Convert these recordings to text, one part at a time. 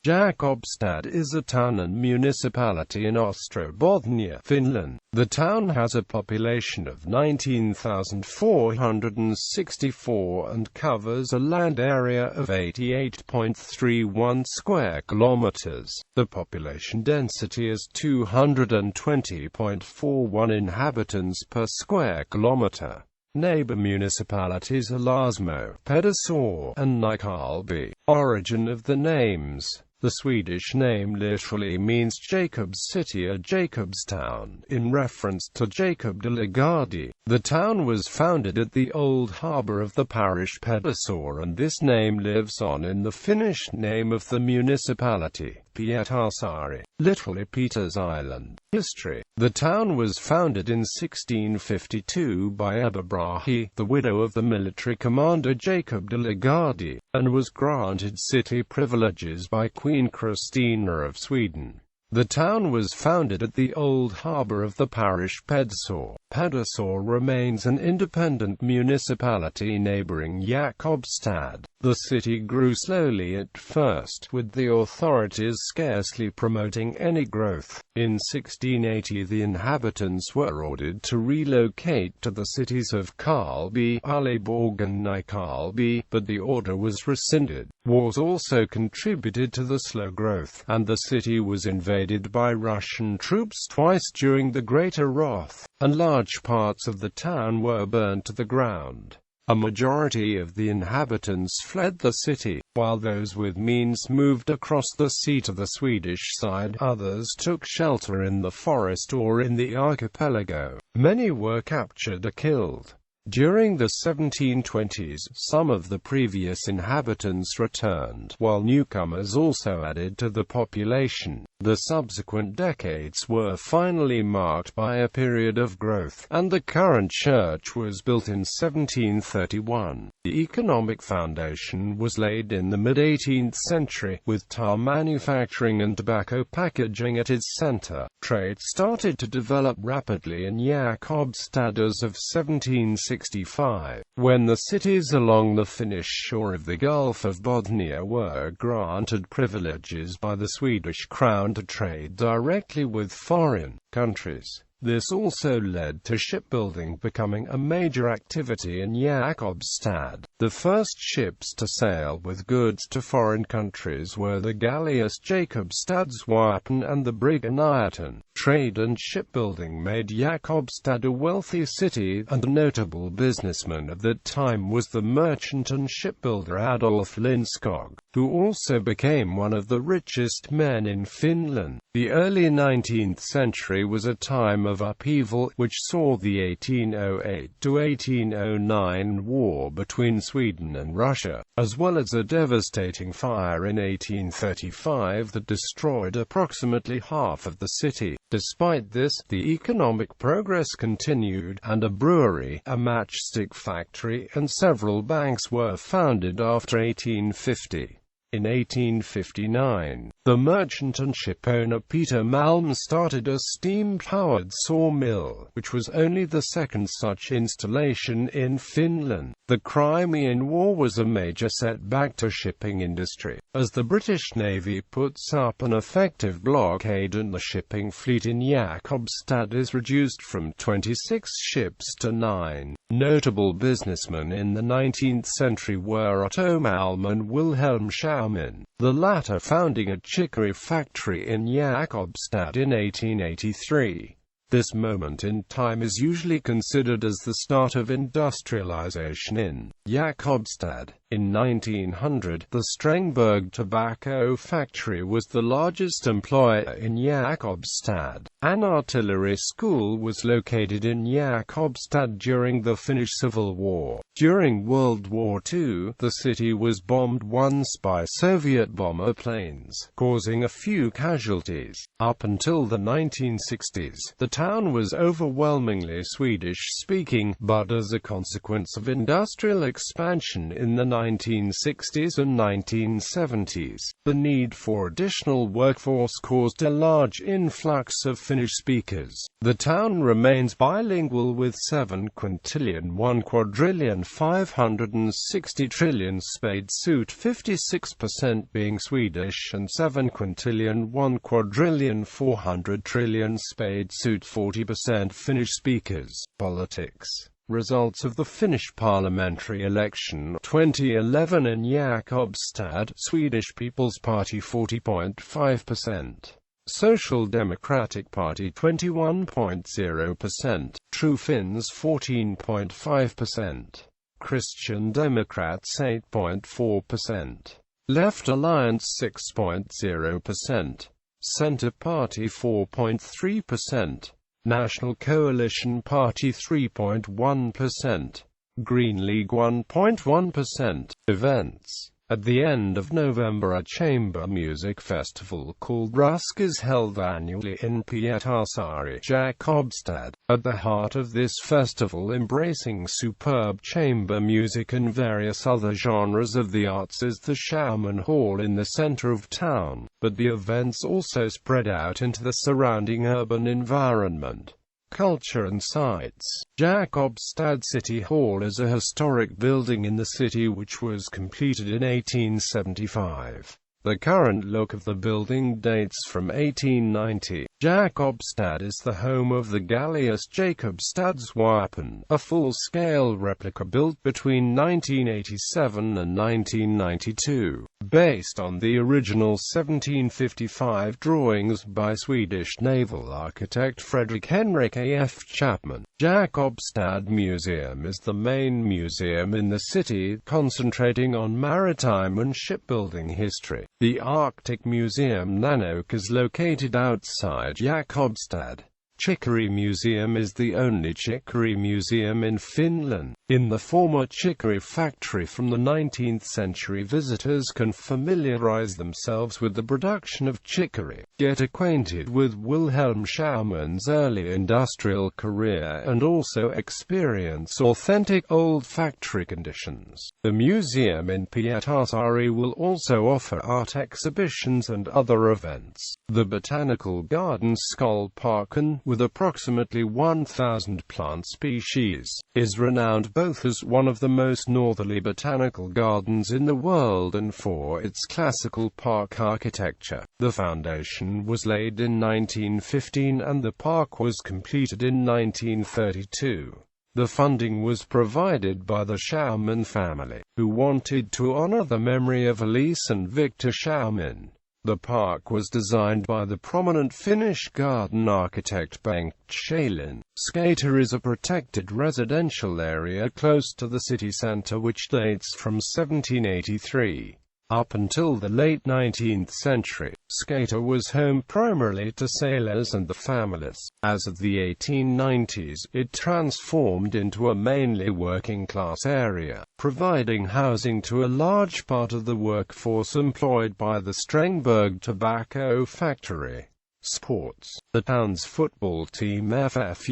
Jakobstad is a town and municipality in Ostrobothnia, Finland. The town has a population of 19,464 and covers a land area of 88.31 square kilometres. The population density is 220.41 inhabitants per square kilometre. Neighbour municipalities are Larsmo, Pedersöre, and Nykarleby. Origin of the names. The Swedish name literally means Jacob's city or Jakobstown, in reference to Jakobstad. The town was founded at the old harbour of the parish Pedersöre, and this name lives on in the Finnish name of the municipality, Pedersöre, literally Peter's Island. History. The town was founded in 1652 by Ebba Brahe, the widow of the military commander Jakobstad, and was granted city privileges by Queen Christina of Sweden. The town was founded at the old harbour of the parish Pedersöre. Pedersöre remains an independent municipality neighbouring Jakobstad. The city grew slowly at first, with the authorities scarcely promoting any growth. In 1680 the inhabitants were ordered to relocate to the cities of Karlby, Uleåborg and Nykarleby, but the order was rescinded. Wars also contributed to the slow growth, and the city was invaded by Russian troops twice during the Greater Wrath, and large parts of the town were burned to the ground. A majority of the inhabitants fled the city, while those with means moved across the sea to the Swedish side. Others took shelter in the forest or in the archipelago. Many were captured or killed. During the 1720s, some of the previous inhabitants returned, while newcomers also added to the population. The subsequent decades were finally marked by a period of growth, and the current church was built in 1731. The economic foundation was laid in the mid-18th century, with tar manufacturing and tobacco packaging at its center. Trade started to develop rapidly in Jakobstad as of 1765, when the cities along the Finnish shore of the Gulf of Bothnia were granted privileges by the Swedish crown to trade directly with foreign countries. This also led to shipbuilding becoming a major activity in Jakobstad. The first ships to sail with goods to foreign countries were the galleass Jakobstadsvarpen and the brig Inhabitants. Trade and shipbuilding made Jakobstad a wealthy city, and a notable businessman of that time was the merchant and shipbuilder Adolf Lindskog, who also became one of the richest men in Finland. The early 19th century was a time of upheaval, which saw the 1808–1809 war between Sweden and Russia, as well as a devastating fire in 1835 that destroyed approximately half of the city. Despite this, the economic progress continued, and a brewery, a matchstick factory, and several banks were founded after 1850. In 1859, the merchant and shipowner Peter Malm started a steam-powered sawmill, which was only the second such installation in Finland. The Crimean War was a major setback to shipping industry, as the British Navy puts up an effective blockade and the shipping fleet in Jakobstad is reduced from 26 ships to 9. Notable businessmen in the 19th century were Otto Malm and Wilhelm Schaumann, the latter founding a chicory factory in Jakobstad in 1883. This moment in time is usually considered as the start of industrialization in Jakobstad. In 1900, the Strängbygd tobacco factory was the largest employer in Jakobstad. An artillery school was located in Jakobstad during the Finnish Civil War. During World War II, the city was bombed once by Soviet bomber planes, causing a few casualties. Up until the 1960s, the town was overwhelmingly Swedish-speaking, but as a consequence of industrial expansion in the 1960s and 1970s, the need for additional workforce caused a large influx of Finnish speakers. The town remains bilingual with 7,1,560,000,000 spade suit 56% being Swedish and 7,1,400,000,000 spade suit 40% Finnish speakers. Politics. Results of the Finnish parliamentary election 2011 in Jakobstad, Swedish People's Party 40.5%. Social Democratic Party 21.0%, True Finns 14.5%, Christian Democrats 8.4%, Left Alliance 6.0%, Centre Party 4.3%, National Coalition Party 3.1%, Green League 1.1%. Events. At the end of November, a chamber music festival called Rusk is held annually in Pedersöre, Jakobstad. At the heart of this festival, embracing superb chamber music and various other genres of the arts, is the Shaman Hall in the center of town, but the events also spread out into the surrounding urban environment. Culture and sites. Jakobstad City Hall is a historic building in the city which was completed in 1875. The current look of the building dates from 1890. Jakobstad is the home of the galleass Jakobstads Wapen, a full-scale replica built between 1987 and 1992. Based on the original 1755 drawings by Swedish naval architect Frederick Henrik A.F. Chapman. Jakobstad Museum is the main museum in the city, concentrating on maritime and shipbuilding history. The Arctic Museum Nanook is located outside Jakobstad. Chicory Museum is the only chicory museum in Finland. In the former chicory factory from the 19th century, visitors can familiarize themselves with the production of chicory, get acquainted with Wilhelm Schauman's early industrial career, and also experience authentic old factory conditions. The museum in Pedersöre will also offer art exhibitions and other events. The Botanical Garden Skolparken, with approximately 1,000 plant species, is renowned both as one of the most northerly botanical gardens in the world and for its classical park architecture. The foundation was laid in 1915 and the park was completed in 1932. The funding was provided by the Schauman family, who wanted to honor the memory of Elise and Victor Schauman. The park was designed by the prominent Finnish garden architect Bengt Schalin. Skater is a protected residential area close to the city centre which dates from 1783. Up until the late 19th century, Skater was home primarily to sailors and the families. As of the 1890s, it transformed into a mainly working-class area, providing housing to a large part of the workforce employed by the Strängbygd tobacco factory. Sports. The town's football team FF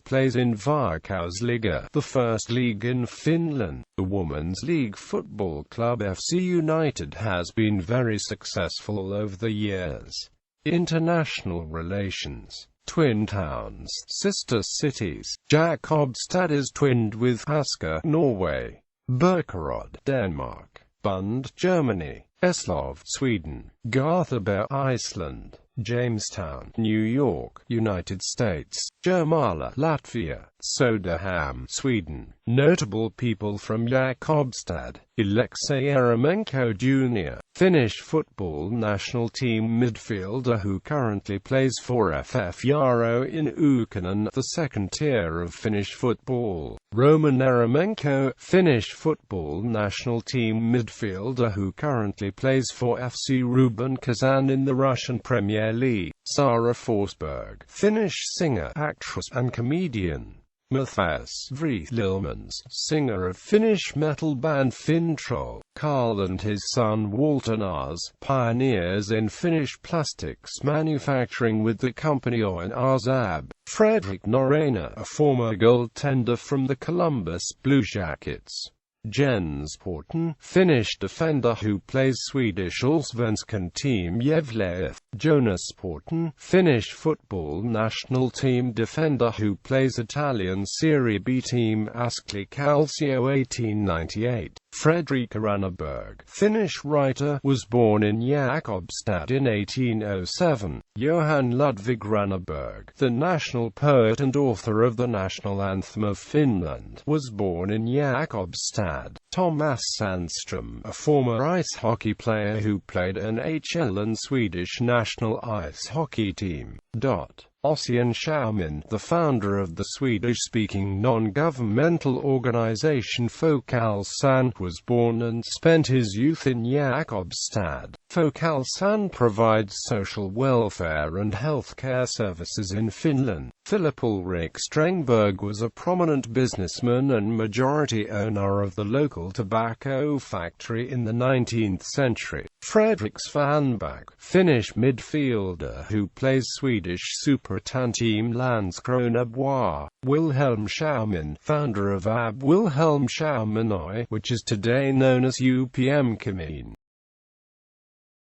plays in Veikkausliiga, the first league in Finland. The women's league football club FC United has been very successful over the years. International relations. Twin towns. Sister cities. Jakobstad is twinned with Asker, Norway, Birkerød, Denmark, Bund, Germany, Eslöv, Sweden, Gothenburg, Iceland, Jamestown, New York, United States, Jomala, Latvia, Söderhamn, Sweden. Notable people from Jakobstad: Aleksei Eremenko Jr., Finnish football national team midfielder who currently plays for FF Jaro in Ykkönen, the second tier of Finnish football. Roman Eremenko, Finnish football national team midfielder who currently plays for FC Ruben Kazan in the Russian Premier League. Sara Forsberg, Finnish singer, actress, and comedian. Matthias Vrillmans, singer of Finnish metal band Fintroll. Carl and his son Walter Nars, pioneers in Finnish plastics manufacturing with the company Oin Arzab. Fredrik Norrena, a former goaltender from the Columbus Blue Jackets. Jens Porten, Finnish defender who plays Swedish Allsvenskan team Gävle. Jonas Porten, Finnish football national team defender who plays Italian Serie B team Ascoli Calcio 1898. Fredrik Ranneberg, Finnish writer, was born in Jakobstad in 1807. Johan Ludvig Ranneberg, the national poet and author of the national anthem of Finland, was born in Jakobstad. Thomas Sandström, a former ice hockey player who played NHL and Swedish national ice hockey team. Ossian Schauman, the founder of the Swedish-speaking non-governmental organization Folkhälsan, was born and spent his youth in Jakobstad. Folkhälsan provides social welfare and healthcare services in Finland. Philip Ulrich Strengberg was a prominent businessman and majority owner of the local tobacco factory in the 19th century. Fredrik Svanberg, Finnish midfielder who plays Swedish Superettan team Landskrona BoIS. Wilhelm Schauman, founder of AB Wilhelm Schauman Oy, which is today known as UPM Kamin.